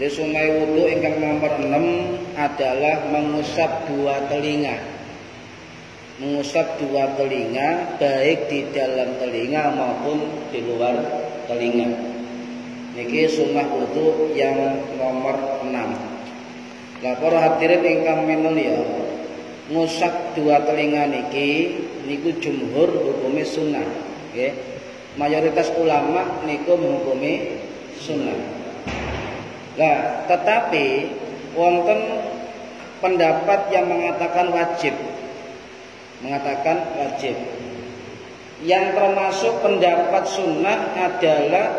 Jadi sunai wudu ingkang nomor 6 adalah mengusap dua telinga. Mengusap dua telinga baik di dalam telinga maupun di luar telinga. Niki sunnah wudu yang nomor 6. Lah para hadirin ingkang minulya, ngusap dua telinga niki niku jumhur hukumnya sunnah, nggih. Mayoritas ulama niku menghukumi sunnah. Nah, tetapi wonten pendapat yang mengatakan wajib. Mengatakan wajib. Yang termasuk pendapat sunnah adalah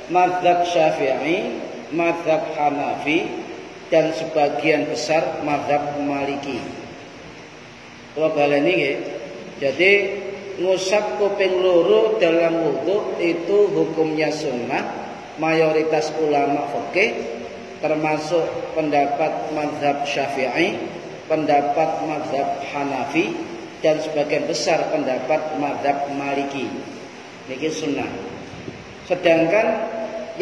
mazhab Syafi'i, mazhab Hanafi, dan sebagian besar mazhab Maliki. Kalau baleni nggih. Jadi ngusap kuping loro dalam wudu itu hukumnya sunnah. Mayoritas ulama fikih termasuk pendapat mazhab Syafi'i, pendapat mazhab Hanafi, dan sebagian besar pendapat mazhab Maliki. Niki sunnah. Sedangkan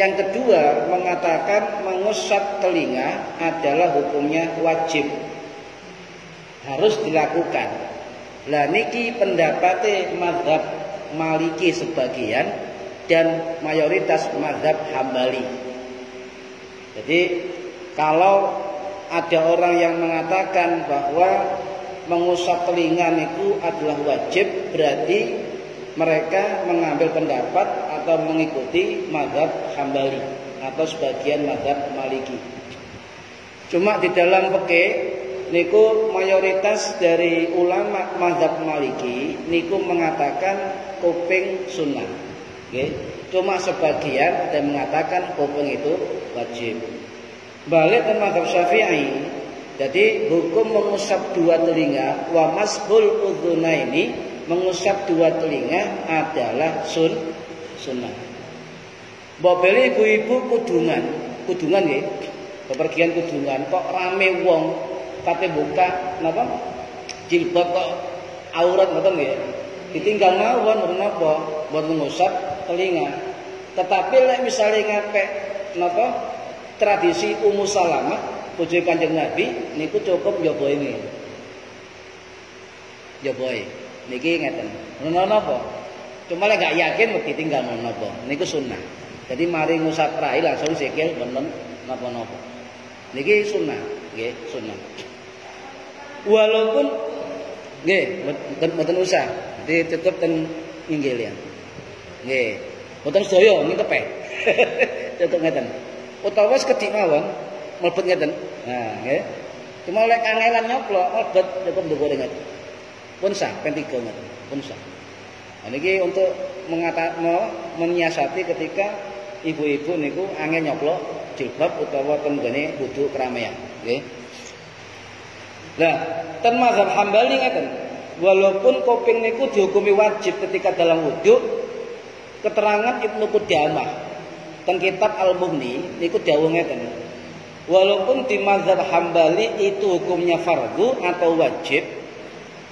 yang kedua mengatakan mengusap telinga adalah hukumnya wajib, harus dilakukan. Lah niki pendapatnya mazhab Maliki sebagian dan mayoritas mazhab Hambali. Jadi kalau ada orang yang mengatakan bahwa mengusap telinga itu adalah wajib, berarti mereka mengambil pendapat atau mengikuti mazhab Hambali atau sebagian mazhab Maliki. Cuma di dalam fikih niku mayoritas dari ulama mazhab Maliki niku mengatakan kuping sunnah. Okay. Cuma sebagian ada yang mengatakan kuping itu wajib. Balik ke mazhab Syafi'i, jadi hukum mengusap dua telinga wa mashul udzunaini, mengusap dua telinga adalah sunnah. Bobeli ibu-ibu kudungan nggih. Bepergian kudungan kok rame wong kate buka napa? Jilbab kok aurat ngoten nggih. Ditinggal mawon ora napa, mboten ngusap telinga. Tetapi lek misale ngapek napa tradisi Ummu Salamah bojo Kanjeng Nabi niku cukup njoboe ini. Njoboe. Niki ngeten. Napa? Cuma lek gak yakin mesti tinggal napa. Niku sunnah. Jadi mari ngusap rai langsung sikil mboten napa-napa. Niki sunnah, nggih, sunnah. Walaupun nggih mboten usah ditutup ten inggil ya. Nggih. Mboten sedaya ngintep. Tutup ngeten. Utawa wis kedik mawon mlebet ngeten. Nah, nggih. Cuma lek kangelan nyoplok mlebet cukup ndukure ngeten. Pun sah pen 3 ngeten. Pun sah. Nah niki untuk menyiasati ketika ibu-ibu niku angel nyoplok jilbab utawa ten gone wudu keramaian, nggih. Lah, ten mazhab Hambali ngeten. Walaupun kuping niku dihukumi wajib ketika dalam wudu, keterangan Ibnu Qudamah teng kitab Al-Mughni niku dawuh ngeten. Walaupun di mazhab Hambali itu hukumnya fardu atau wajib,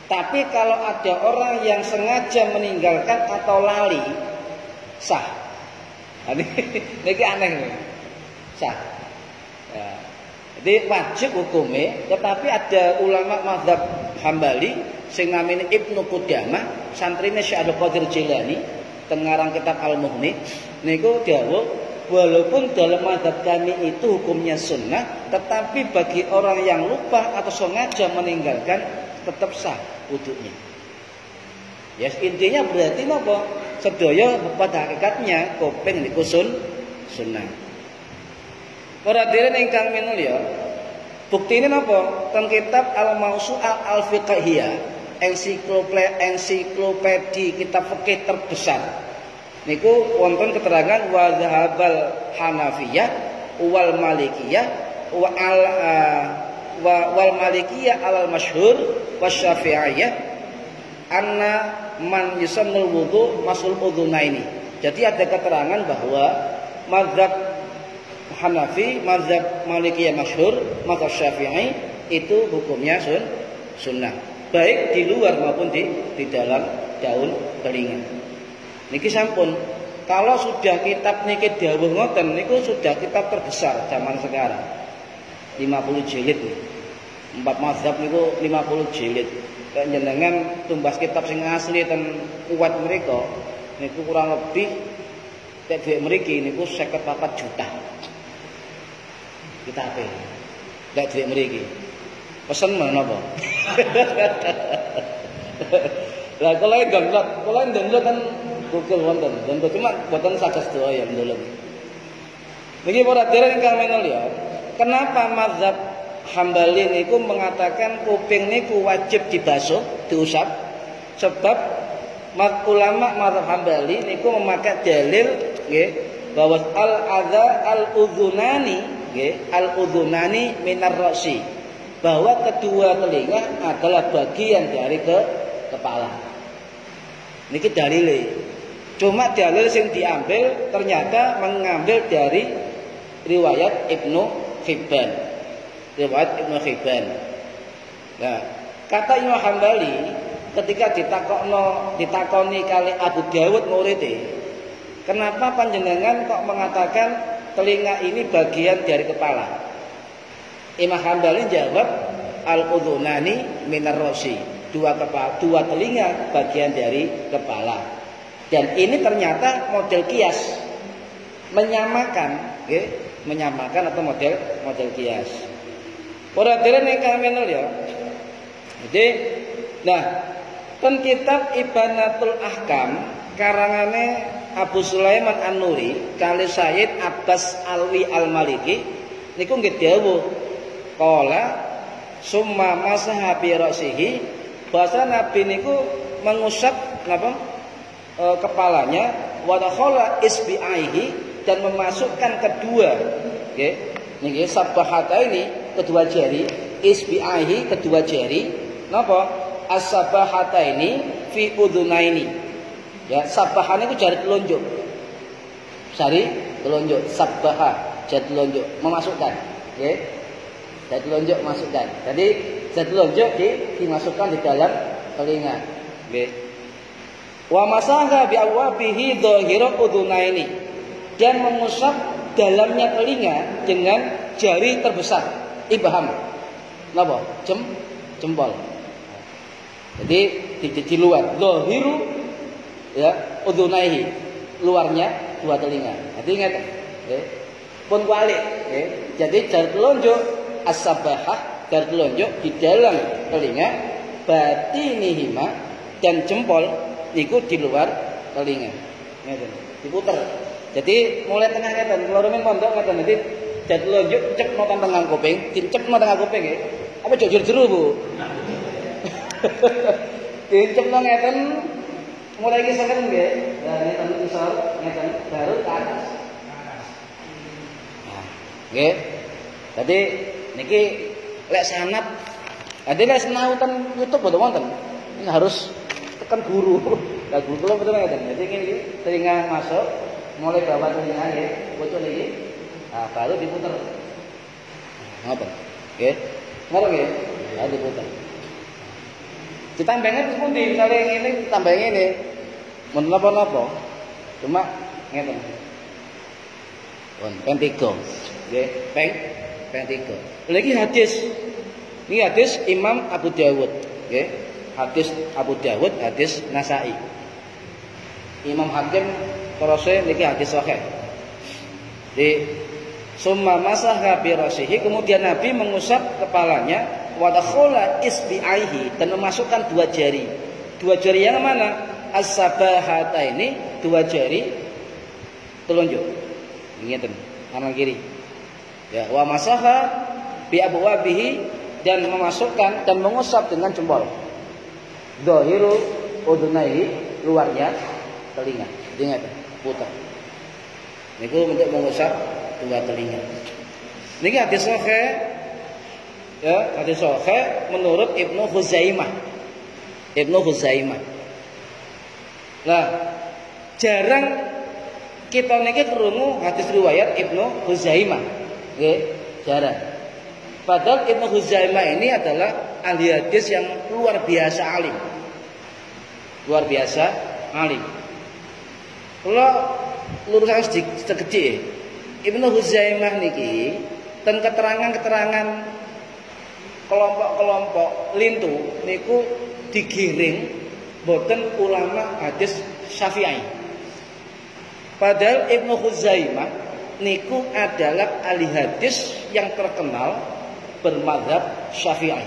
tapi kalau ada orang yang sengaja meninggalkan atau lali sah. Niki aneh. Sah. Ya. Jadi wajib hukumnya, tetapi ada ulama mazhab Hambali sing namanya Ibnu Qudamah, santrine Syekh Abdul Qadir Jilani, tengarang kitab Al-Mughni, niku dawuh walaupun dalam mazhab kami itu hukumnya sunnah, tetapi bagi orang yang lupa atau sengaja meninggalkan tetap sah wudunya. Ya intinya berarti napa? Sedaya pada hakikatnya kuping niku sunnah. Para hadirin ingkang minulya, buktine napa? Teng kitab Al-Mawsu'ah Al-Fiqhiyah, ensiklopedi kitab fikih terbesar. Niku wonten keterangan wa zahabal Hanafiyah wal Malikiyah wal Malikiyah alal masyhur wasyafi'iyah anna man yusammul wudu masul udzunaini. Jadi ada keterangan bahwa mazhab Hanafi, mazhab Malikiyah masyhur, mazhab Syafi'i itu hukumnya sunnah, baik di luar maupun di dalam daun telinga. Niki sampun Kalau sudah kitab niki dawuh ngoten niku sudah kitab terbesar zaman sekarang. 50 jilid nih. 4 mazhab niku 50 jilid. Kayak jenengan tumbas kitab sing asli ten kuat mereka niku kurang lebih tek dhuwit mriki niku 54 juta. Kitabe. Tek dhuwit mriki. Pesen menapa? Lah kalau download kan Google wonten, download cuma boten saged sedaya download. Niki para dereng ingkang menulya, kenapa mazhab Hambali niku mengatakan kuping niku wajib dibasuh, diusap? Sebab ulama mazhab Hambali niku memakai dalil nggih bahwa al-adza al-udzunani nggih, al-udzunani minar ra'si. Bahwa kedua telinga adalah bagian dari kepala. Niki dalile. Cuma dalil yang diambil ternyata mengambil dari riwayat Ibnu Hibban. Riwayat Ibnu Hibban. Nah, kata Imam Hambali ketika ditakoni kali Abu Dawud muridé, kenapa panjenengan kok mengatakan telinga ini bagian dari kepala? Imam Hambali jawab al-udhunani minar ra'si. Dua telinga bagian dari kepala. Dan ini ternyata model kias, menyamakan atau model kias. Ora dene ingkang menel ya. Jadi, nah, pen kitab Ibanatul Ahkam karangane Abu Sulaiman An-Nuri kali Sayyid Abbas Alwi Al-Maliki niku nggih dawuh qala summa masaha bi ra'sihi, bahasa Nabi niku mengusap napa? Kepalanya wa dakhala isbi'aihi, dan memasukkan kedua nggih sabahata ini kedua jari, isbi'aihi kedua jari napa as-sabahata ini fi udhunaini, ya sabahan itu jari telunjuk, sabaha jari telunjuk memasukkan nggih, jari telunjuk masukkan, jadi jari telunjuk dimasukkan di dalam telinga nggih. Wa masaha bi awabihi dhahira udhunaini, dan mengusap dalamnya telinga dengan jari terbesar ibham. Napa? Jempol. Jadi di luar dhahiru ya udhunaihi, luarnya dua telinga. Jadi ingat pun kualik Jadi jari telunjuk as-sabahah, jari telunjuk di dalam telinga, batinihima, dan jempol niku di luar telinga. Ngeten. Diputer. Jadi mulai tengah ngeten, kula rumen pondok ngeten. Jadi jari telunjuk cepno tengah kuping, dicepno tengah kuping nggih. Apa jero-jero, Bu? Dicepno ngeten, mulai iki seken nggih. Lah ngeten isor, ngeten baru ke atas. Nah, nggih. Jadi niki lek sanad, ade lek sinau ten YouTube boten wonten. Ini harus tekan guru. Lah guru kula betul ngeten. Jadi ngene iki telinga masuk, mulai bawah telinga nggih, pucuk niki. Nah, baru diputer. Ngoten. Nggih. Ngono nggih. Lah diputer. Ditambahnya terus pundi? Misale ngene ditambah ngene. Mun napa-napa. Cuma ngeten. Pun pentigo. Nggih, pentigo. Lagi hadis. Ini hadis Imam Abu Dawud, nggih. Hadis Abu Dawud, hadis Nasa'i. Imam Hakim teruse niki hadis sahih. Di summa masaha bi rasihi, kemudian Nabi mengusap kepalanya, wa dakhala isbi'aihi, dan memasukkan dua jari. Dua jari yang mana? As-sabahata ini dua jari telunjuk. Ngeten, kanan kiri. Ya, wa masaha bi abwabihi, dan memasukkan dan mengusap dengan jempol. Dhahiru udunaihi, luarnya telinga. Ingat, putar. Niku untuk mengusap dua telinga. Niki hadis sahih, ya, hadis sahih menurut Ibnu Huzaimah. Nah, jarang kita niki krungu hadis riwayat Ibnu Huzaimah. Nggih, jarang. Padahal Ibnu Huzaimah ini adalah ahli hadis yang luar biasa alim. Luar biasa alim. Kalau lurusan sedikit. Ibnu Huzaimah niki ten keterangan-keterangan kelompok-kelompok lintu niku digiring boten ulama hadis Syafi'i. Padahal Ibnu Huzaimah niku adalah ahli hadis yang terkenal bermadzhab Syafi'i.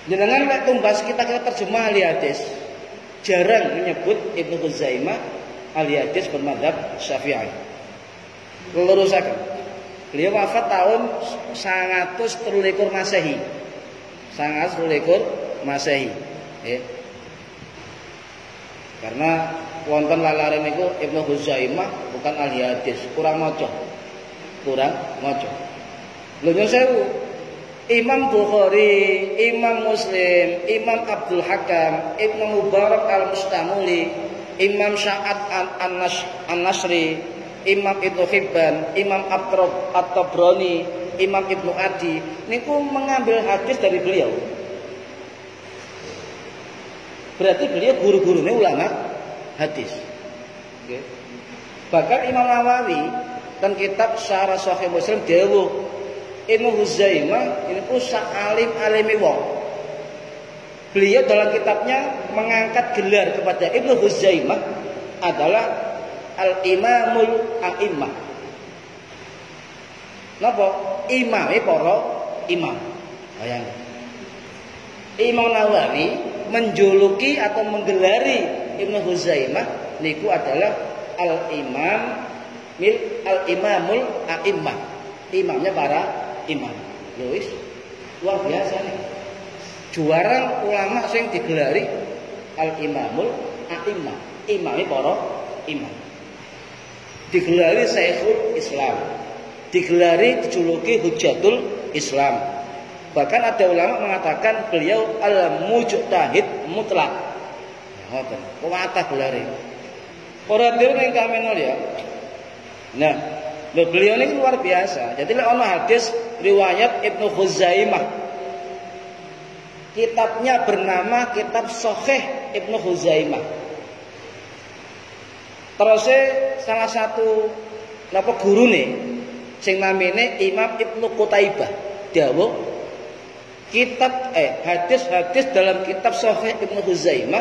Jenengan lek tumbas kita terjemah ahli hadis jarang menyebut Ibnu Huzaimah ahli hadis bermadzhab Syafi'i. Lelurusaken. Beliau wafat tahun 923 Masehi. 923 Masehi. Ya. Karena wonten lalare niku Ibnu Huzaimah bukan ahli hadis, kurang maca. Lho nyun sewu. Imam Bukhari, Imam Muslim, Imam Abdul Hakam, Ibnu Mubarak Al-Mustamuli, Imam Sya'ad An-Nasri, Imam Ibnu Hibban, Imam At-Tabrani, Imam Ibnu Adi niku mengambil hadis dari beliau. Berarti beliau guru-gurunya ulama hadis. Okay. Bahkan Imam Nawawi dan kitab Syarah Sahih Muslim dawuh Ibnu Huzaimah ini pun alim-alimi wong. Beliau dalam kitabnya mengangkat gelar kepada Ibnu Huzaimah adalah Al-Imamul A'immah. Napa? Imame para imam. Bayangkan. Imam Nawawi menjuluki atau menggelari Ibnu Huzaimah niku adalah Al-Imamul A'immah. Imamnya para imam. Lois luar biasa nih. Juara ulama sing digelari Al-Imamul A'immah. Imame para imam. Digelari Syekhul Islam. Digelari dijuluki Hujjatul Islam. Bahkan ada ulama mengatakan beliau al-mujtahid mutlak. Ngoten, kuwatah gelare. Ora dhewe ning kamenol ya. Nah, beliau ini luar biasa. Jadi lek ana hadis riwayat Ibnu Huzaimah. Kitabnya bernama Kitab Sahih Ibnu Huzaimah. Terus salah satu napa gurune sing namine Imam Ibnu Qutaibah dawuh kitab hadis-hadis dalam kitab Sahih Ibnu Huzaimah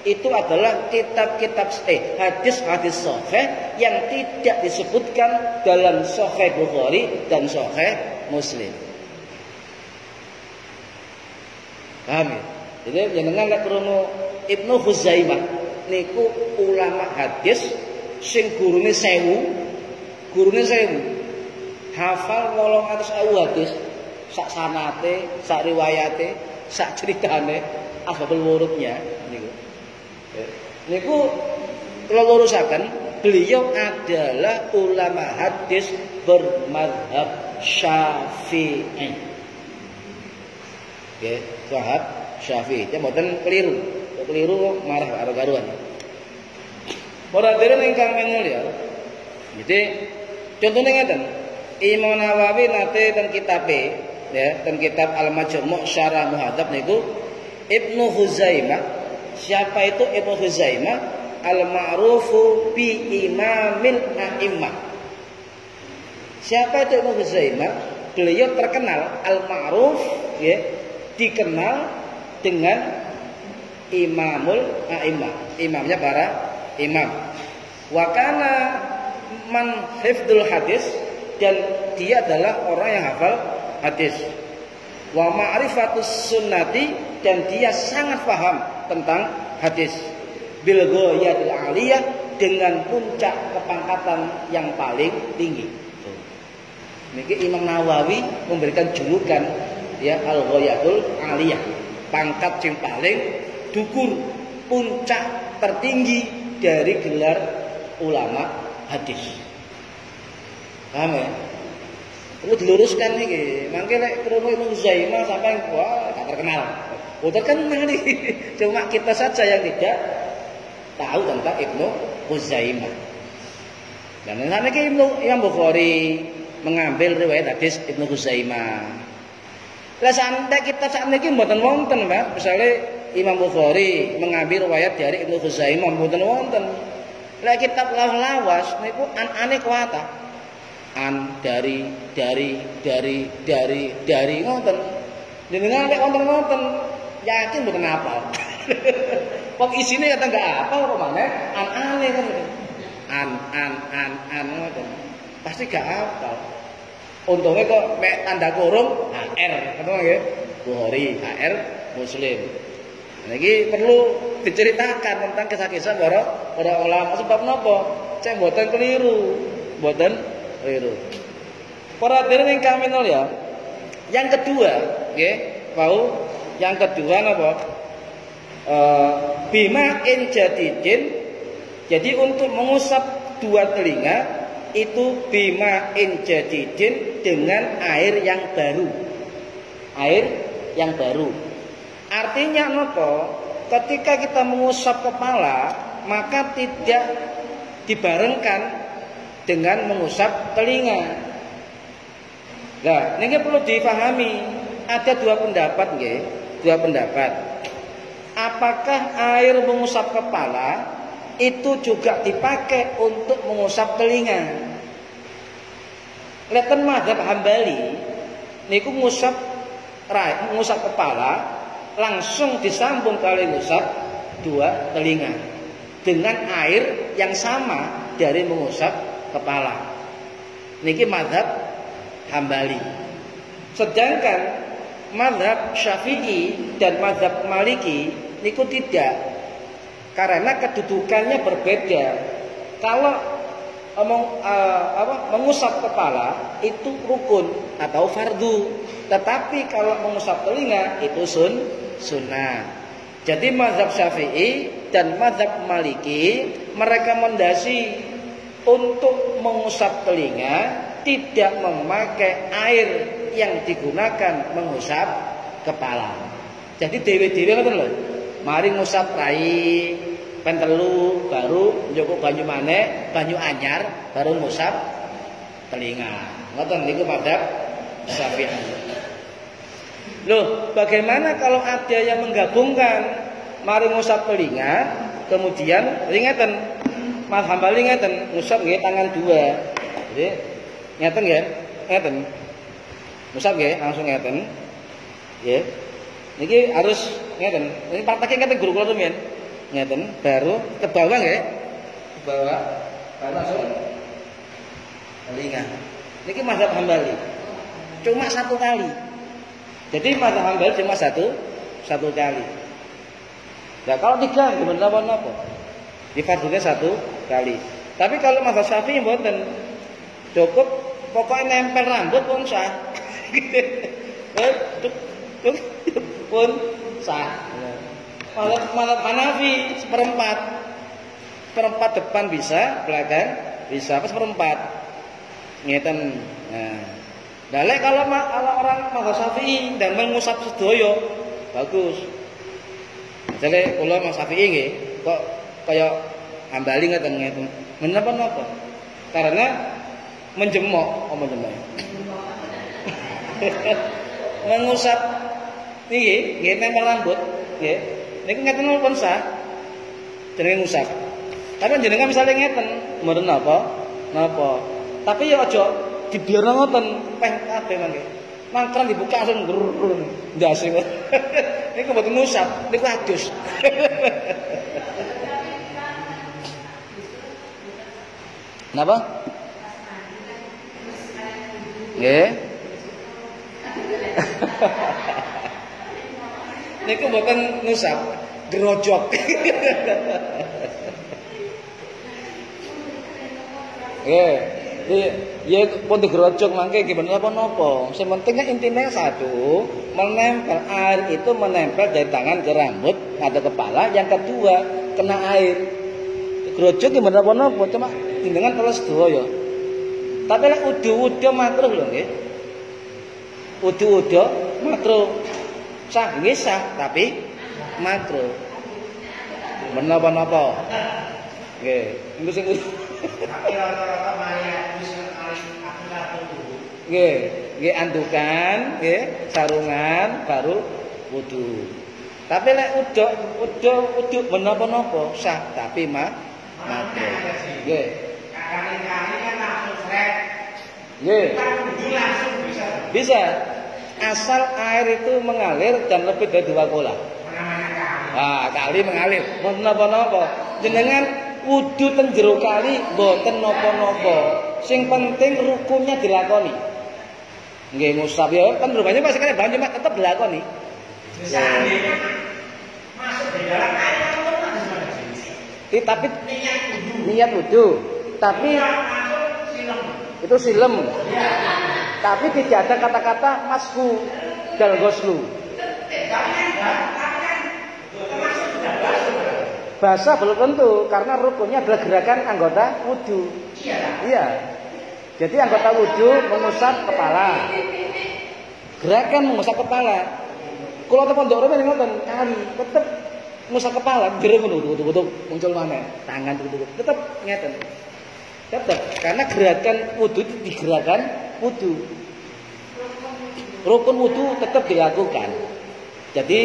itu adalah kitab-kitab hadis-hadis sahih yang tidak disebutkan dalam Sahih Bukhari dan Sahih Muslim. Paham ya? Jadi jenengan lek krungu Ibnu Huzaimah niku ulama hadis sing gurune 1000, hafal 800.000 hadis, sak sanate, sak riwayate, sak ceritane, asbabul wurudnya niku. Niku kalau lurusaken beliau adalah ulama hadis bermadzhab Syafi'i. Oke, sahab Syafi'i. Itu mboten keliru. Keliru marah karo karuan. Ora dene ingkang menulya. Jadi contohnya ngeten. Imam Nawawi nate ten kitabe ya, ten kitab Al-Majmu' Syarah Muhadzab niku Ibnu Huzaimah. Siapa itu Ibnu Huzaimah? Al-ma'rufu bi imamil a'immah. Siapa itu Ibnu Huzaimah? Beliau terkenal al-ma'ruf ya, dikenal dengan imamul a'immah. Imamnya para imam. Wa kana man hifdzul hadis, dan dia adalah orang yang hafal hadis. Wa ma'rifatus sunnati, dan dia sangat paham tentang hadis. Bil ghayatil aliyah, dengan puncak kepangkatan yang paling tinggi. Niki Imam Nawawi memberikan julukan ya al-ghayatul aliyah, pangkat yang paling dukur, puncak tertinggi dari gelar ulama hadis. Paham ya? Perlu diluruskan nih, mangke lek krungu Ibnu Huzaimah sampai wah tak terkenal. Oh terkenal nih, cuma kita saja yang tidak tahu tentang Ibnu Huzaimah. Dan sana ki Imam Bukhari mengambil riwayat hadis Ibnu Huzaimah. Lah santai kita sakniki mboten wonten, Pak. Misale Imam Bukhari mengambil riwayat dari Ibnu Huzaimah mboten wonten. Lek kitab lawas niku an-ane kuwata. An dari ngoten. Jenengan lek wonten yakin mboten hafal. Wong isine kata enggak hafal kok maneh an-ane kan. An ngoten. Pasti gak hafal. Untungnya kok mek tanda kurung HR, ketemu nggih? Bukhari, HR Muslim. Niki perlu diceritakan tentang kisah-kisah para ulama sebab napa? Cek mboten keliru. Para hadirin ingkang minulya. Yang kedua, nggih, wau yang kedua napa? Bima in jadidin. Jadi untuk mengusap dua telinga itu bima in jadidin dengan air yang baru. Air yang baru. Artinya napa? Ketika kita mengusap kepala, maka tidak dibarengkan dengan mengusap telinga. Nah, ini perlu dipahami. Ada dua pendapat, nggih. Dua pendapat. Apakah air mengusap kepala itu juga dipakai untuk mengusap telinga? Leten mazhab Hambali niku ngusap kepala langsung disambung kali ngusap dua telinga dengan air yang sama dari mengusap kepala. Niki mazhab Hambali. Sedangkan mazhab Syafi'i dan mazhab Maliki niku tidak, karena kedudukannya berbeda. Kalau mengusap kepala itu rukun atau fardu, tetapi kalau mengusap telinga itu sunnah. Jadi mazhab Syafi'i dan mazhab Maliki merekomendasi untuk mengusap telinga tidak memakai air yang digunakan mengusap kepala. Jadi dewe-dewe ngoten lho. Mari ngusap rai pentelu baru njupuk banyu maneh, banyu anyar baru ngusap telinga. Ngoten niku mazhab Syafi'i. Loh, bagaimana kalau ada yang menggabungkan mari ngusap telinga, kemudian ngeten Mas Hambali ngeten ngusap nggih tangan dua. Jadi ngeten nggih, ngeten. Ngusap nggih langsung ngeten. Nggih. Niki harus ngeten. Ini prakteknya ngeten guru kula rumiyin. Ngeten, baru ke bawah nggih. Ke bawah, baru langsung telinga. Niki mazhab Hambali. Cuma satu kali. Jadi mazhab Hambali cuma satu kali. Nah, kalau tiga gimana apa? Difardunya satu kali. Tapi kalau mazhab Syafi'i mboten. Cukup pokoknya nempel rambut pun sah. Pun sah. Mazhab Hanafi seperempat. Seperempat depan bisa, belakang bisa, apa seperempat. Ngeten. Nah, kalau orang mazhab Syafi'i dan mengusap sedoyo bagus. Misalnya kula mazhab Syafi'i nggih, kok kaya Hambali ngeten. Menapa-napa? Karena menjemok, mengusap nggih nempel rambut nggih. Niku ngeten pun sah. Jenenge ngusap. Tapi jenengan misalnya ngeten, mboten napa. Tapi ya aja dibiarno ngoten, peh kabeh mangke. Mangkran dibuka langsung grrrr ndase. Niku mboten ngusap, niku adus. Napa? Nggih. Niku mboten ngusap, grojok. Nggih. Ya pun digerojok mangke gimana apa-apa. Sing penting kan intinya satu, menempel air itu menempel dari tangan ke rambut atau kepala. Yang kedua, kena air. Gerojok gimana apa-apa, cuma dengan teles sedaya. Tapi lek udu-udu makruh lho nggih. Udu-udu makruh. Sah nggih sah, tapi makruh. Menapa-napa. Nggih, niku sing nggih andukan, nggih sarungan baru wudu. Tapi lek uduk menapa-napa sah tapi Makro. Nggih. Kali-kali kan langsung srek. Nggih. Langsung bisa. Bisa. Asal air itu mengalir dan lebih dari 2 kolah. Ah, kali mengalir. Mboten napa-napa. Jenengan wudu teng jero kali mboten napa-napa. Sing penting rukunnya dilakoni. Nggih ngusap ya, kan rupanya pas sekali banyu cuma tetap dilakoni. Masuk di dalam air tapi niat wudu. Tapi itu silem. Tapi tidak ada kata-kata masku dal ghuslu. Basah belum tentu karena rukunnya adalah gerakan anggota wudu. Iya. Jadi anggota wudu mengusap kepala. Gerakan mengusap kepala. Kalau teman pondok rene ngoten kali tetep ngusap kepala, jero ngono tutuk muncul maneh. Tangan tutuk tetep ngeten. Tetep karena gerakan wudu itu digerakan wudu. Rukun wudu tetap dilakukan. Jadi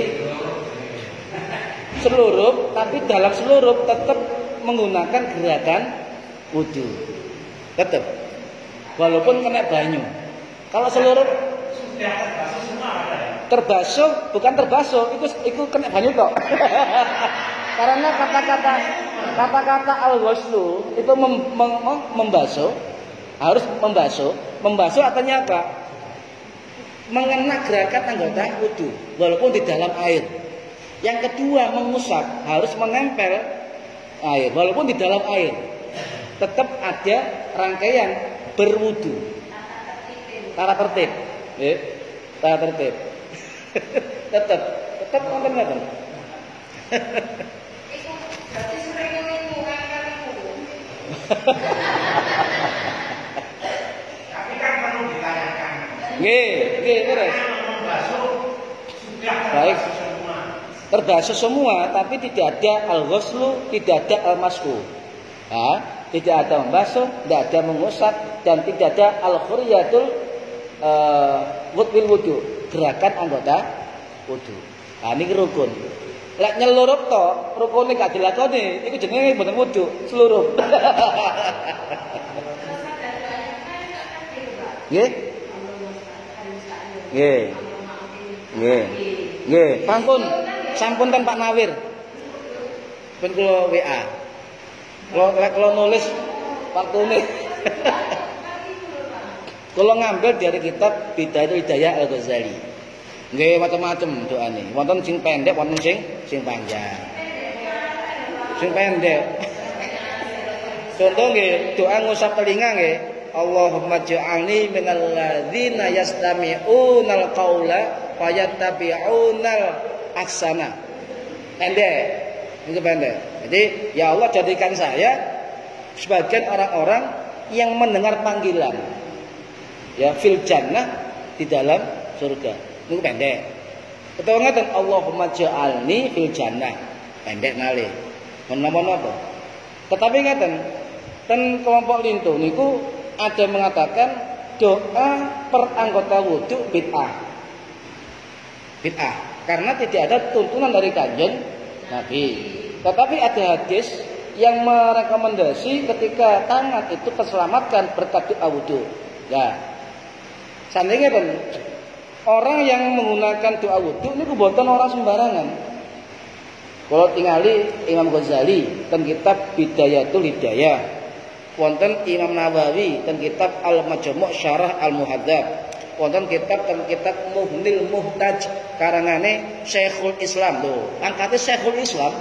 seluruh, tapi dalam seluruh tetap menggunakan gerakan wudu. Tetap. Walaupun kena banyu. Kalau seluruh sudah terbasuh semua ada ya? Terbasuh, bukan terbasuh, itu kena banyu kok. Karena kata-kata al-ghuslu itu membasuh, harus membasuh. Membasuh artinya apa? Mengena gerakan anggota wudu walaupun di dalam air. Yang kedua mengusap, harus menempel air walaupun di dalam air. Tetap ada rangkaian berwudu. Tata tertib. Tata tertib. tetap nonton. Itu berarti sering minggu kan Tapi kan perlu ditanyakan. Nggih, terus. Baik. Terbasuh semua, tapi tidak ada al-ghuslu, tidak ada al-mashu. Tidak ada membasuh, tidak ada mengusap, dan tidak ada al-khuriyatul wudu, gerakan anggota wudu. Nah, ini rukun. Lek nyelurup to, rukune gak dilakoni, iku jenenge mboten wudu, seluruh. Nggih? Nggih. Nggih. Nggih, sampun kan Pak Nawir. Ben kula WA. Kalau nulis waktune. Kula ngambil dari kitab Bidayatul Hidayah Al-Ghazali. Nggih macam-macam doane. Wonten sing pendek, wonten sing panjang. Sing pendek. Contoh nggih, doa ngusap telinga nggih. Allahumma ja'alni minal ladzina yastami'unal qaula fayattabi'unal ahsana. Pendek. Itu pendek. Jadi ya Allah jadikan saya sebagian orang-orang yang mendengar panggilan. Ya fil jannah, di dalam surga. Itu pendek. Utawa ngaten Allahumma ja'alni fil jannah. Pendek malih. Menapa-napa. Tetapi ngaten ten kelompok lintu niku ada mengatakan doa per anggota wudu bid'ah. Bid'ah karena tidak ada tuntunan dari kanjeng Nabi. Tetapi ada hadis yang merekomendasi ketika tangan itu terselamatkan berkat doa wudu. Ya. Seandainya kan orang yang menggunakan doa wudu ini kebuatan orang sembarangan. Kalau tingali Imam Ghazali dan kitab Bidayatul Hidayah. Wonten Imam Nawawi dan kitab Al-Majmu' Syarah Al-Muhadzab. Wonten kitab Muhnil Muhtaj karangane Syekhul Islam lho. Angkate Syekhul Islam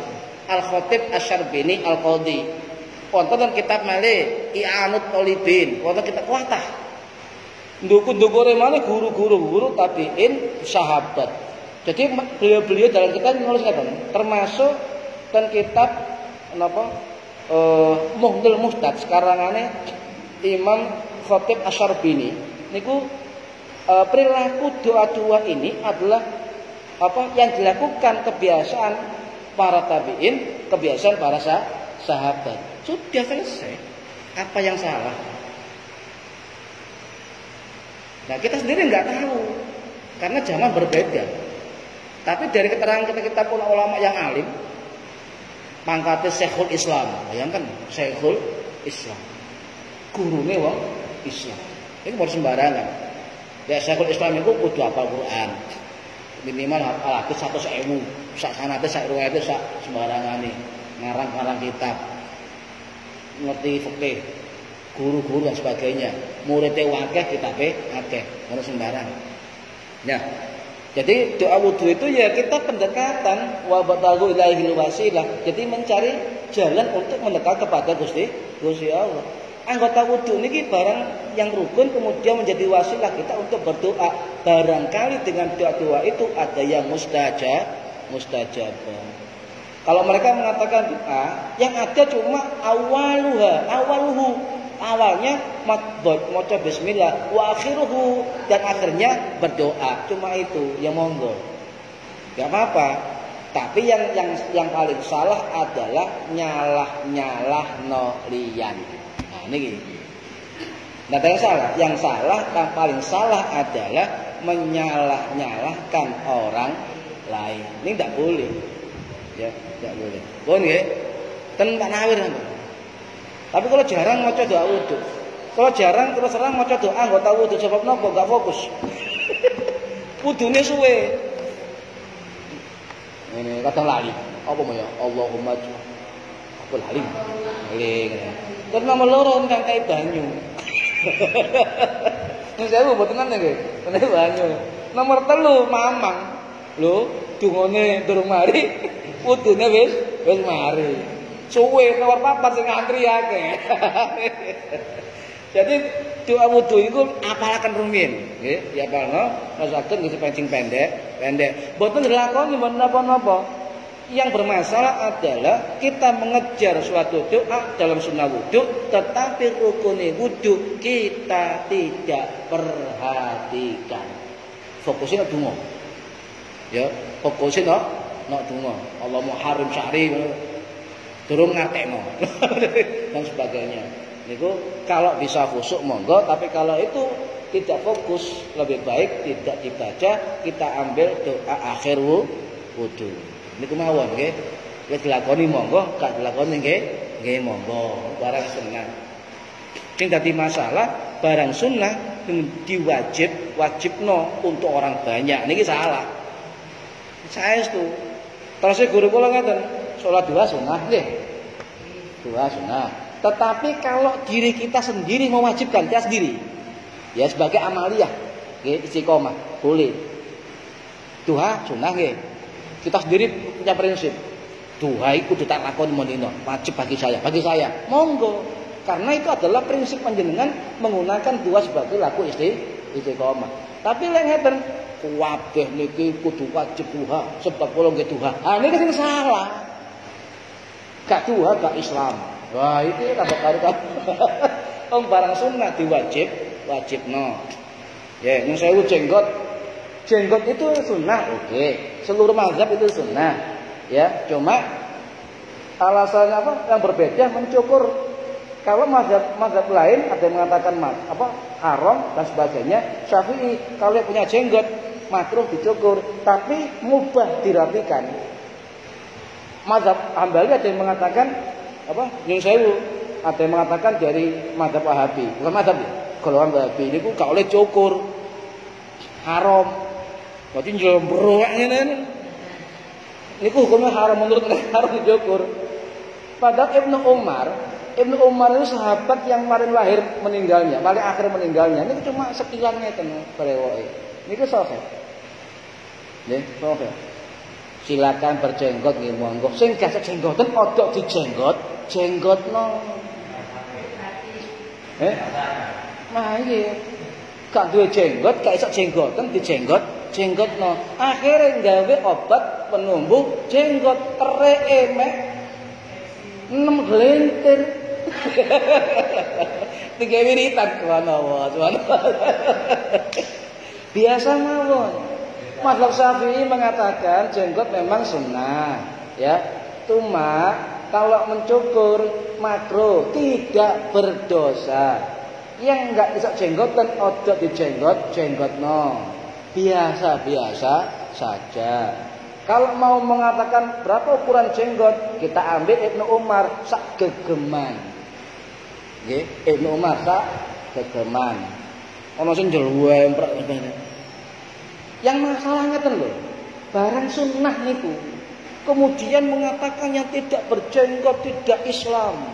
Al-Khatib Asy-Syarbini Al-Qadhi. Wonten kitab malih I'anut Thalibin. Wonten kitab kuatah. Ndukure malih guru-guru tabi'in sahabat. Jadi beliau-beliau dalam kitab nulis ngaten, termasuk dan kitab napa Muhnil Muhtaj karangane Imam Khatib Asy-Syarbini niku perilaku doa-doa ini adalah apa yang dilakukan kebiasaan para tabi'in, kebiasaan para sahabat. Sudah selesai. Apa yang salah? Nah, kita sendiri nggak tahu karena zaman berbeda. Tapi dari keterangan kita ulama yang alim pangkate Syekhul Islam. Bayangkan Syekhul Islam. Gurune wong Islam. Iku ora sembarangan. Ya Syekhul Islam iku kudu hafal Quran. Minimal hafal hadis 100.000, sak sanate sak riwayate sak sembarangane. Ngarang-ngarang kitab. Ngerti fikih, guru-guru dan sebagainya. Muridnya akeh, kitabe akeh, ora sembarang. Nah, jadi doa wudu itu ya kita pendekatan wa batagu ilaihil wasilah. Jadi mencari jalan untuk mendekat kepada Gusti Allah. Anggota wudu ini barang yang rukun kemudian menjadi wasilah kita untuk berdoa. Barangkali dengan doa-doa itu ada yang mustajabah. Kalau mereka mengatakan doa, yang ada cuma awaluhu. Awalnya maca bismillah, wa akhiruhu, dan akhirnya berdoa. Cuma itu, yang monggo. Enggak apa-apa. Tapi yang paling salah adalah nyalah no liyan. Nah, ini gini. Nah, yang salah, yang paling salah adalah menyalah-nyalahkan orang lain. Ini tidak boleh. Ya, tidak boleh. Boleh nggih? Ten Pak Nawir. Tapi kalau jarang maca doa wudu. Kalau jarang terus terang maca doa anggota wudu sebab napa enggak fokus. Wudune suwe. Ini kadang lali. Apa mau ya? Allahumma aku lali. Lali. Terus nama loro kang kae banyu. Nek saya mboten nggih. Kene banyu. Nomor 3 mamang. Lho, dungane durung mari. Wudune wis mari. Suwe nomor 4 sing ngantri akeh. Jadi doa wudu iku apalaken rumiyin, nggih. Ya apalno masaken nggih pencing pendek. Mboten dilakoni mboten napa-napa. Yang bermasalah adalah kita mengejar suatu doa dalam sunnah wudu, tetapi rukune wudu kita tidak perhatikan. Fokusnya donga. Ya, fokusnya nok donga. Allahumma harim syahri durung ngatekno dan sebagainya. Niku kalau bisa khusyuk monggo, tapi kalau itu tidak fokus lebih baik tidak dibaca, kita ambil doa akhir wudu. Niku mawon nggih. Wis dilakoni monggo, gak dilakoni nggih monggo. Barang sunnah. Sing dadi masalah barang sunnah wajibno untuk orang banyak. Niki salah. Saestu. Terus guru kula ngaten, salat 2 sunnah nggih. 2 sunnah. Tetapi kalau diri kita sendiri mewajibkan kita sendiri. Ya sebagai amaliyah, nggih istiqomah, boleh. Duha sunnah nggih. Kita sendiri punya prinsip. Duha iku kudu tak lakoni menino, wajib bagi saya. Monggo. Karena itu adalah prinsip panjenengan menggunakan duha sebagai laku istiqomah. Tapi lek ngeten kuwabeh niki kudu wajib duha sebab kula nggih duha. Ah niki sing salah. Gak duha gak Islam. Wah, iki tambah karo om barang sunnah wajibno. Ya, ning saya jenggot. Jenggot itu sunnah, oke. Seluruh mazhab itu sunnah. Ya, cuma alasannya apa? Yang berbeda mencukur. Kalau mazhab lain ada yang mengatakan haram dan sebagainya. Syafi'i kalau punya jenggot makruh dicukur, tapi mubah dirapikan. Mazhab Hambali ada yang mengatakan Yang sewu ada yang mengatakan dari mazhab Wahabi. Bukan mazhab golongan Wahabi ini gak oleh cukur. Haram. Berarti njembrok ngene. Niku hukumnya haram menurut mereka, haram dicukur. Padahal Ibnu Umar itu sahabat yang paling lahir meninggalnya, paling akhir meninggalnya. Ini cuma sekilan ngeten brewoke. Niku sahih. Nggih, sahih. Silakan berjenggot nggih monggo. Sing gak jenggoten odok jenggotno. Nah iki gak duwe jenggot, gak iso jenggoten jenggotno. Akhire gawe obat penumbuh jenggot tereke mek 6 gelintir. Tiga wiritan subhanallah. Biasa mawon. Mazhab Syafi'i mengatakan jenggot memang sunnah, ya. Cuma kalau mencukur makruh, tidak berdosa. Yang enggak bisa jenggotan odot di jenggot no. Biasa-biasa saja. Kalau mau mengatakan berapa ukuran jenggot, kita ambil Ibnu Umar sak gegeman. Nggih, Ibnu Umar sak gegeman. Ono sing jelwemprek. Yang masalah ngeten lho. Barang sunnah niku kemudian mengatakan yang tidak berjenggot tidak Islam.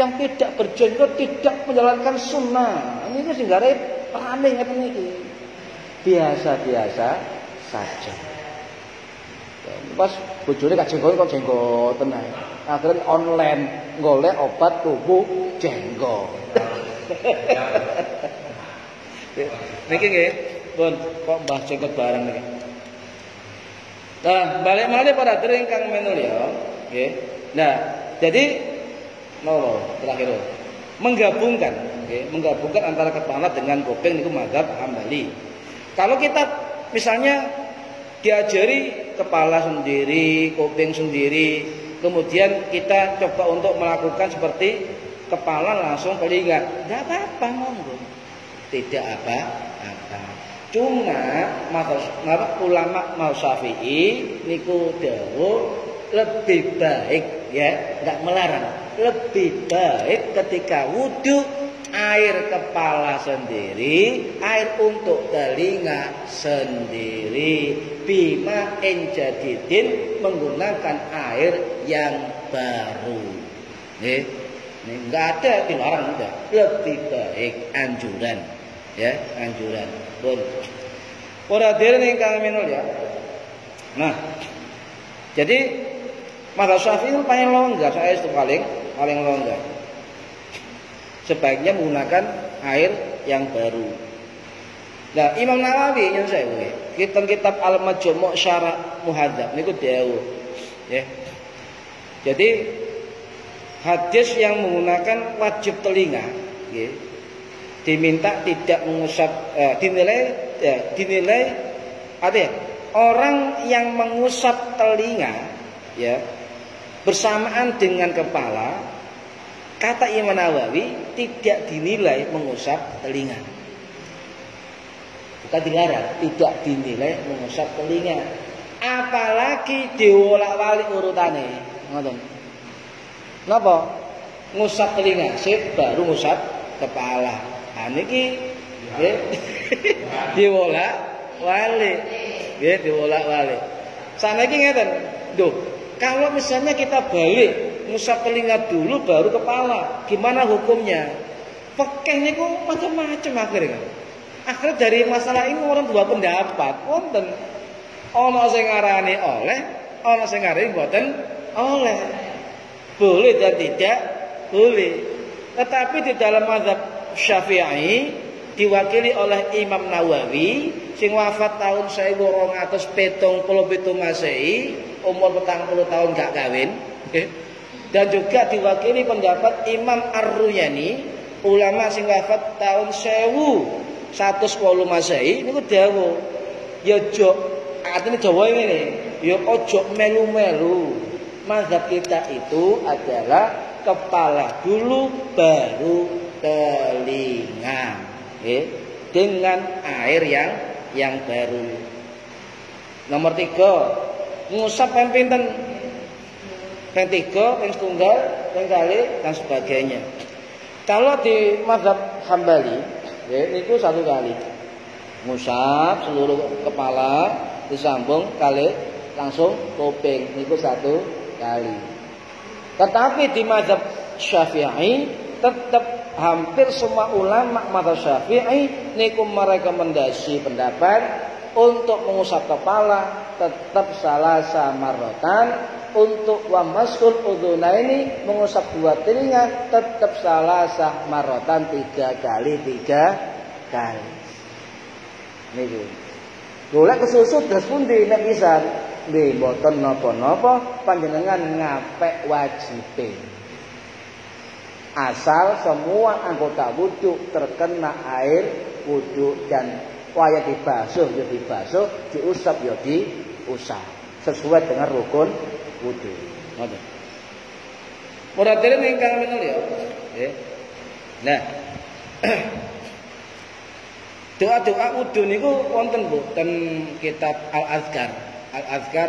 Yang tidak berjenggot tidak menjalankan sunnah. Ini sing gare rame ngeten iki. Biasa-biasa saja. Pas bojone gak jenggot kok jenggoten ae. Akhirnya online golek obat tubuh jenggot. Niki nggih, pun kok mbah jenggot bareng niki. Nah, balik malih para hadirin kang minulya, nggih. Nah, jadi terakhir menggabungkan, nggih, menggabungkan antara kepala dengan kuping niku mazhab Hambali. Kalau kita misalnya diajari kepala sendiri, kuping sendiri, kemudian kita coba untuk melakukan seperti kepala langsung telinga, enggak apa-apa monggo. Tidak apa-apa. Cuma ulama mau Syafi'i niku dawuh lebih baik ya, enggak melarang. Lebih baik ketika wudu air kepala sendiri, air untuk telinga sendiri. Bima enjadidin menggunakan air yang baru. Nih, enggak ada dilarang enggak. Lebih baik anjuran. Ya, anjuran. Pun. Ora dene ingkang minul ya. Nah, jadi mazhab Syafi'i itu paling longgar, saya itu paling longgar. Sebaiknya menggunakan air yang baru. Nah, Imam Nawawi yang saya kitab Al-Majmu' Syarah Muhadzab niku dawuh. Ya. Jadi hadis yang menggunakan wajib telinga, ya, diminta tidak mengusap, dinilai ada ya, orang yang mengusap telinga, ya, bersamaan dengan kepala, kata Imam Nawawi tidak dinilai mengusap telinga. Bukan dilarang, tidak dinilai mengusap telinga. Apalagi diwolak-walik urutane. Ngoten. Napa? Ngusap telinga, sip baru ngusap kepala. Nah niki nggih diwolak-walik. Nggih diwolak-walik. Saniki ngeten. Duh, kalau misalnya kita balik ngusap telinga dulu baru kepala, gimana hukumnya? Fikih niku macam-macam akhirnya. Akhirnya dari masalah ini orang dua pendapat. Wonten ana sing ngarani oleh, ana sing ngarani mboten oleh. Boleh dan tidak boleh. Tetapi di dalam mazhab Syafi'i diwakili oleh Imam Nawawi sing wafat tahun 1277 Masehi, umur 40 tahun gak kawin. Dan juga diwakili pendapat Imam Ar-Ruyani, ulama sing wafat tahun 1110 Masehi niku dawuh, ya ojo artine Jawa ngene, ya ojo melu-melu. Mazhab kita itu adalah kepala dulu baru telinga, dengan air yang baru. Nomor 3, ngusap ping pinten? Ping 3, ping setunggal, ping kali dan sebagainya. Kalau di mazhab Hambali, niku 1 kali. Ngusap seluruh kepala disambung kali langsung kuping niku 1 kali. Tetapi di mazhab Syafi'i tetap hampir semua ulama mazhab Syafi'i niku merekomendasi pendapat untuk mengusap kepala tetap salasa marratan, untuk wa maskul udhunaini mengusap 2 telinga tetap salasa marratan 3 kali. Niku. Golek kesusu terus pundi nek pisan? Nggih mboten napa-napa panjenengan ngapek wajibe. Asal semua anggota wudu terkena air wudu dan waya dibasuh ya dibasuh, diusap ya diusap sesuai dengan rukun wudu. Ngoten. Muradene ingkang minulya. Nggih. Nah, doa-doa wudu niku wonten Bu ten kitab Al-Azkar. Al-Azkar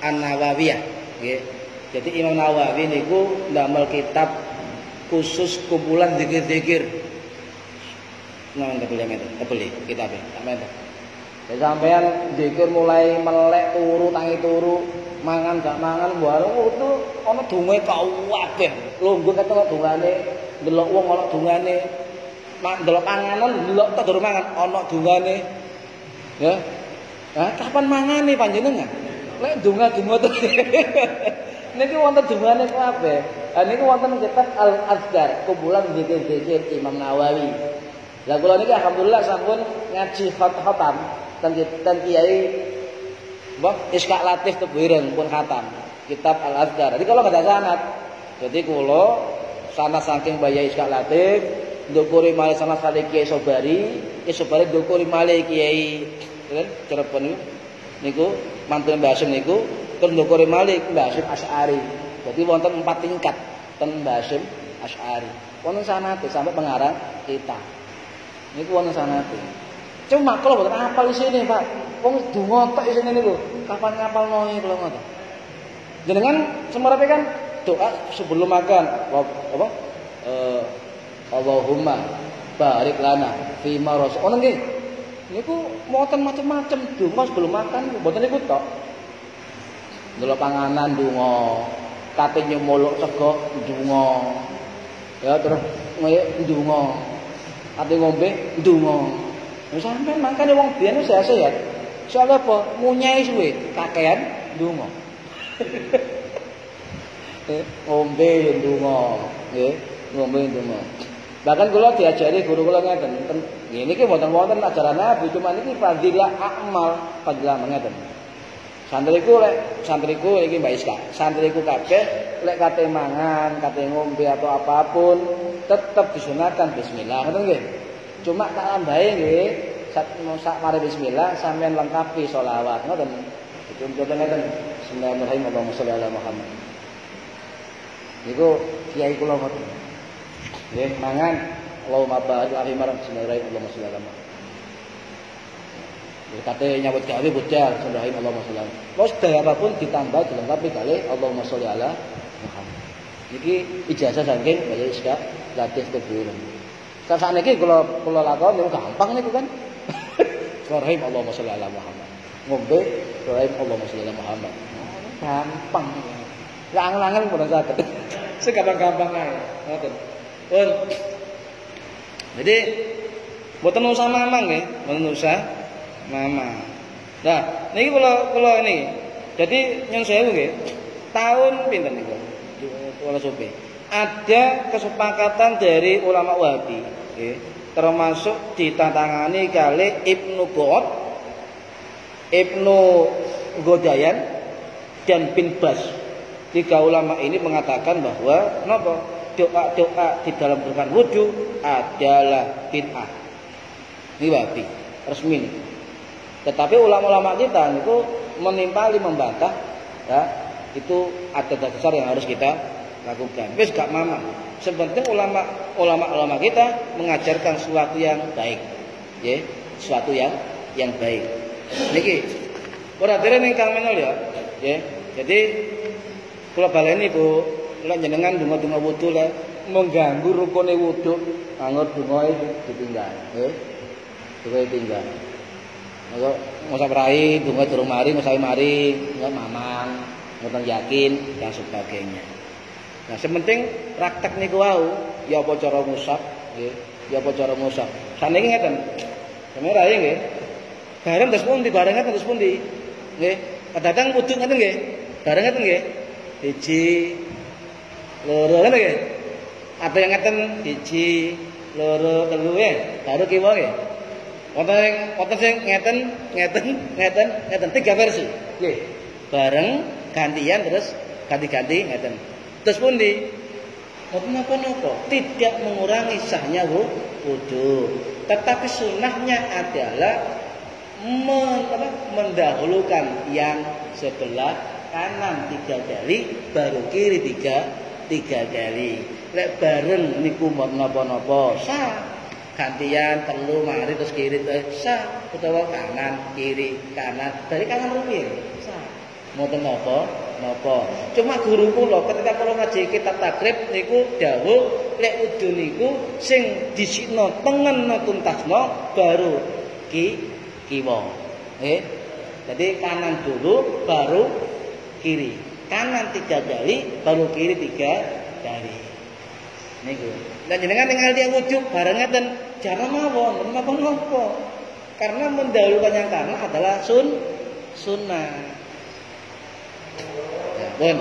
An-Nawawiyah nggih. Jadi Imam Nawawi niku ndamel kitab khusus kumpulan zikir-zikir. Nang tebeli kitabe. Sampeyan. Jadi sampeyan zikir mulai melek turu tangi turu, mangan gak mangan bareng itu ana dongae kabeh. Lungguh ketok dongane, delok wong ana dongane. Delok panganan, delok tok durung mangan ana dongane. Ya. Nah, kapan mangane panjenengan? Lek donga-donga to. Niki wonten dongane kabeh. Lah niku wonten kitab Al-Azkar, kumpulan zikir-zikir Imam Nawawi. Lah kula niki alhamdulillah sampun ngaji khatam ten Kiai Mbah Iskak Latif Tebuireng pun khatam kitab Al-Azkar. Jadi kalau enggak ada sanad. Jadi kula sanad saking Mbah Iskak Latif, ndukuri malih sanad kali Kiai Sobari ndukuri malih Kiai Cirebon niku mantu Mbah Hasyim niku terus ndukuri malih Mbah Hasyim Asy'ari. Jadi wonten 4 tingkat ten Mbah Hasyim Asy'ari. Wonten sanad sampai pengarang kita. Niku wonten sanate. Cuma kalau boten hafal isine, Pak. Wong donga tok isine niku. Kapan ngapalno iki kula ngoten. Jenengan semerepe kan doa sebelum makan apa? Allahumma barik lana fi ma razaq. Ono nggih. Niku moten macam-macam donga sebelum makan boten niku tok. Delok panganan donga, kate nyemolok sego donga. Ya terus donga. Ate ngombe ndonga. Wis sampean mangkane wong biyen wis sehat. Soale apa? Ngunyai suwe, kakean ndonga. Ngombe ndonga, nggih, ngombe ndonga. Bahkan kula diajari guru kula ngeten, nggih niki wonten ajaran Nabi, cuma niki fadilah amal, fadilah ngeten. Santriku iki Mbak Iska. Santriku kabeh lek kate mangan, kate ngombe atau apapun tetep disunahkan bismillah, ngoten nggih. Cuma tak tambahi nggih, sak mari bismillah sampeyan lengkapi selawat, ngoten. Contohnya ngeten. Bismillahirrahmanirrahim. Allahumma sholli ala Muhammad. Niku kiai kula ngoten. Nggih, mangan Allahumma barik alaihi bismillahirrahmanirrahim. Allahumma sholli ala Muhammad. Kate nyambut gawe budal Bismillahirrahmanirrahim. Allahumma sholli ala. Terus sedaya apapun ditambah dilengkapi kali Allahumma sholli ala Muhammad. Niki ijazah saking Mbah Iska Latif Tebuireng. Sakniki kula lakoni niku gampang niku kan. Bismillahirrahmanirrahim. Allahumma sholli ala Muhammad. Ngombe Bismillahirrahmanirrahim. Allahumma sholli ala Muhammad. Gampang. Ya angen-angen pun saged. Segampang-gampang ae. Ngoten. Pun. Jadi mboten usah mamang nggih, mboten usah mama. Nah, niki kula ini. Jadi nyun sewu nggih. Tahun pinten niku? Kula sope. Ada kesepakatan dari ulama Wahabi, nggih, termasuk ditandatangani kali Ibnu Qod, Ibnu Godayan dan bin Bas. 3 ulama ini mengatakan bahwa napa? Doa-doa di dalam berkan wudu adalah bid'ah. Ini Wahabi resmi nih. Tetapi ulama-ulama kita itu menimpali membantah, ya, itu ada dasar yang harus kita lakukan. Wis gak mama. Sebenarnya ulama kita mengajarkan sesuatu yang baik, ya, sesuatu yang baik. Niki, ora dere ning Kang Menol ya, ya. Jadi kula baleni Bu, lek jenengan donga-donga wudu lek mengganggu rukune wudu, anggur dongae ditinggal, nggih. Dongae tinggal. Maka ngusap rai, donga durung mari, ngusapi mari, enggak mamang, ngoten yakin dan sebagainya. Nah, sementing praktek niku wau, ya apa cara ngusap, nggih, ya apa cara ngusap. Saniki ngeten. Sampe rai nggih. Bareng terus pundi, bareng terus pundi. Nggih, kadang wudu ngeten nggih. Bareng ngeten nggih. 1 loro ngene nggih. Ada yang ngeten 1 loro 3 nggih. Baru kiwa nggih. Wonten sing ngeten 3 versi. Nggih. Bareng gantian terus ganti-ganti ngeten. Terus pundi? Mboten napa-napa, tidak mengurangi sahnya wudu. Tetapi sunnahnya adalah mendahulukan yang sebelah kanan 3 kali, baru kiri 3 kali. Lek bareng niku mboten napa-napa, sah. gantian telu mari terus kiri sah utawa kanan kiri kanan dari kanan rupiah sah mboten napa cuma guru kula ketika kula ngaji kitab takrib niku dawuh lek udun niku sing disikno tengen tuntasno baru kiwa jadi kanan dulu baru kiri kanan 3 kali baru kiri 3 kali niku lan jenengan ningali tiyang ujug bareng ngeten jangan mawon napa karena mendahulukan yang kanan adalah sunnah ya pun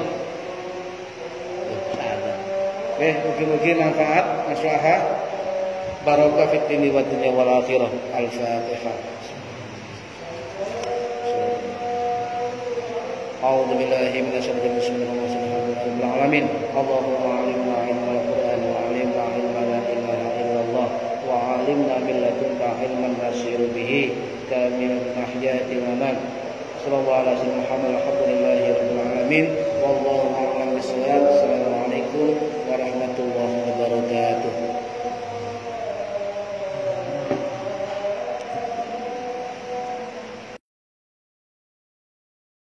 oke mugi-mugi manfaat maslahah barokah fid dini wad dunya wal akhirah al-fatihah أعوذ بالله من الشيطان الرجيم بسم الله الرحمن الرحيم اللهم علمنا علم القرآن وعلمنا علم لا إله إلا الله وعلمنا من لدنك علما نسير به كامل الأحياء والممات صلى الله على سيدنا محمد الحمد لله رب العالمين والله أعلم بالصواب السلام عليكم ورحمة الله وبركاته